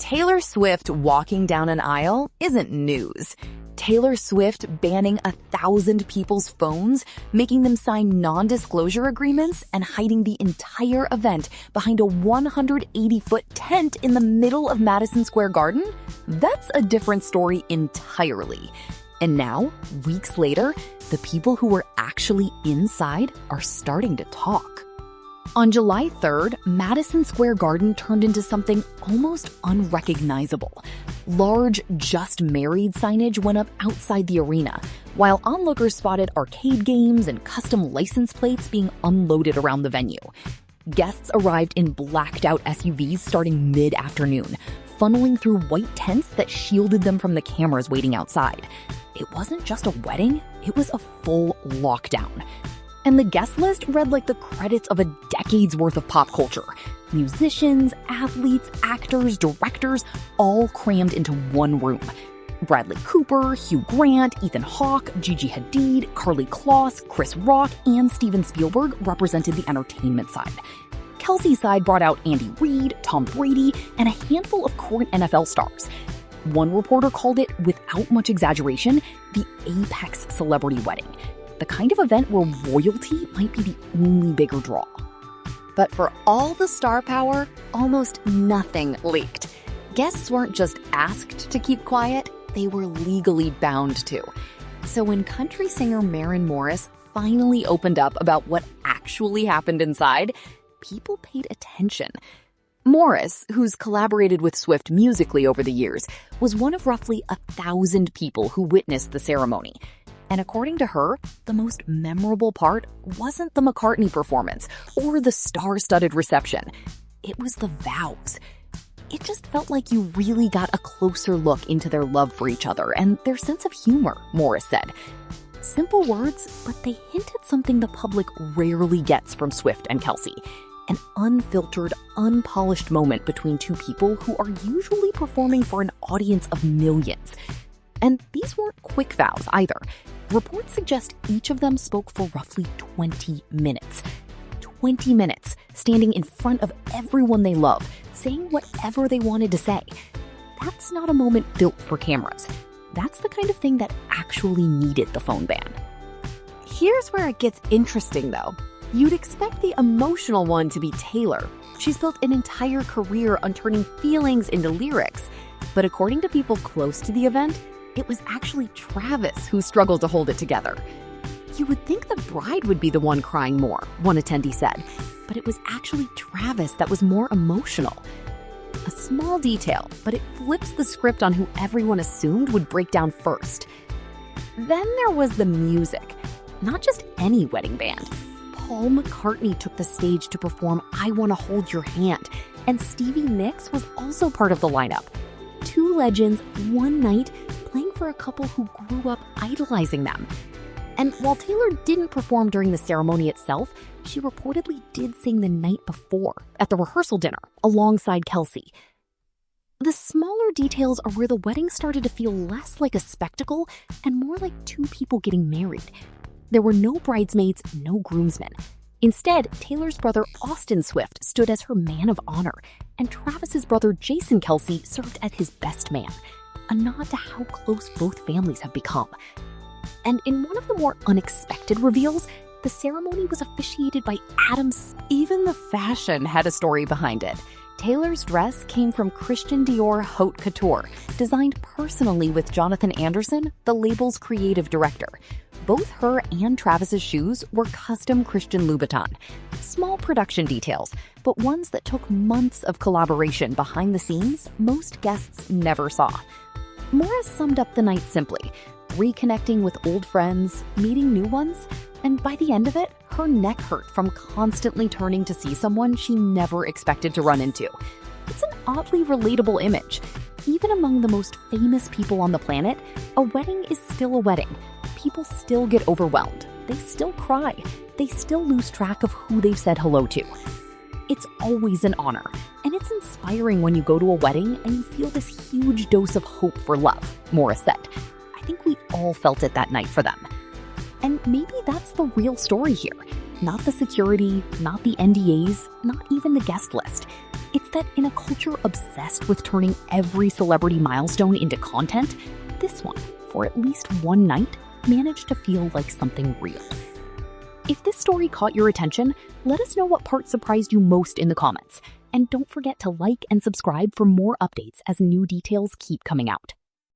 Taylor Swift walking down an aisle isn't news. Taylor Swift banning 1,000 people's phones, making them sign non-disclosure agreements, and hiding the entire event behind a 180-foot tent in the middle of Madison Square Garden? That's a different story entirely. And now, weeks later, the people who were actually inside are starting to talk. On July 3rd, Madison Square Garden turned into something almost unrecognizable. Large "Just Married" signage went up outside the arena, while onlookers spotted arcade games and custom license plates being unloaded around the venue. Guests arrived in blacked-out SUVs starting mid-afternoon, funneling through white tents that shielded them from the cameras waiting outside. It wasn't just a wedding, it was a full lockdown. And the guest list read like the credits of a decade's worth of pop culture. Musicians, athletes, actors, directors, all crammed into one room. Bradley Cooper, Hugh Grant, Ethan Hawke, Gigi Hadid, Karlie Kloss, Chris Rock, and Steven Spielberg represented the entertainment side. Kelce's side brought out Andy Reid, Tom Brady, and a handful of current NFL stars. One reporter called it, without much exaggeration, the apex celebrity wedding. The kind of event where royalty might be the only bigger draw. But for all the star power, almost nothing leaked. Guests weren't just asked to keep quiet, they were legally bound to. So when country singer Maren finally opened up about what actually happened inside, people paid attention. Morris, who's collaborated with Swift musically over the years, was one of roughly 1,000 people who witnessed the ceremony. And according to her, the most memorable part wasn't the McCartney performance or the star-studded reception. It was the vows. It just felt like you really got a closer look into their love for each other and their sense of humor, Morris said. Simple words, but they hinted something the public rarely gets from Swift and Kelce. An unfiltered, unpolished moment between two people who are usually performing for an audience of millions. And these weren't quick vows either. Reports suggest each of them spoke for roughly 20 minutes. 20 minutes, standing in front of everyone they love, saying whatever they wanted to say. That's not a moment built for cameras. That's the kind of thing that actually needed the phone ban. Here's where it gets interesting, though. You'd expect the emotional one to be Taylor. She's built an entire career on turning feelings into lyrics. But according to people close to the event, it was actually Travis who struggled to hold it together. You would think the bride would be the one crying more, one attendee said, but it was actually Travis that was more emotional. A small detail, but it flips the script on who everyone assumed would break down first. Then there was the music. Not just any wedding band. Paul McCartney took the stage to perform I Wanna Hold Your Hand, and Stevie Nicks was also part of the lineup. Two legends, one night, playing for a couple who grew up idolizing them. And while Taylor didn't perform during the ceremony itself, she reportedly did sing the night before at the rehearsal dinner alongside Kelce. The smaller details are where the wedding started to feel less like a spectacle and more like two people getting married. There were no bridesmaids, no groomsmen. Instead, Taylor's brother Austin Swift stood as her man of honor, and Travis's brother Jason Kelce served as his best man, a nod to how close both families have become. And in one of the more unexpected reveals, the ceremony was officiated by Adams. Even the fashion had a story behind it. Taylor's dress came from Christian Dior Haute Couture, designed personally with Jonathan Anderson, the label's creative director. Both her and Travis's shoes were custom Christian Louboutin. Small production details, but ones that took months of collaboration behind the scenes most guests never saw. Morris summed up the night simply, reconnecting with old friends, meeting new ones, and by the end of it, her neck hurt from constantly turning to see someone she never expected to run into. It's an oddly relatable image. Even among the most famous people on the planet, a wedding is still a wedding. People still get overwhelmed. They still cry. They still lose track of who they've said hello to. It's always an honor, and it's inspiring when you go to a wedding and you feel this huge dose of hope for love, Morris said. I think we all felt it that night for them. And maybe that's the real story here. Not the security, not the NDAs, not even the guest list. It's that in a culture obsessed with turning every celebrity milestone into content, this one, for at least one night, managed to feel like something real. If this story caught your attention, let us know what part surprised you most in the comments. And don't forget to like and subscribe for more updates as new details keep coming out.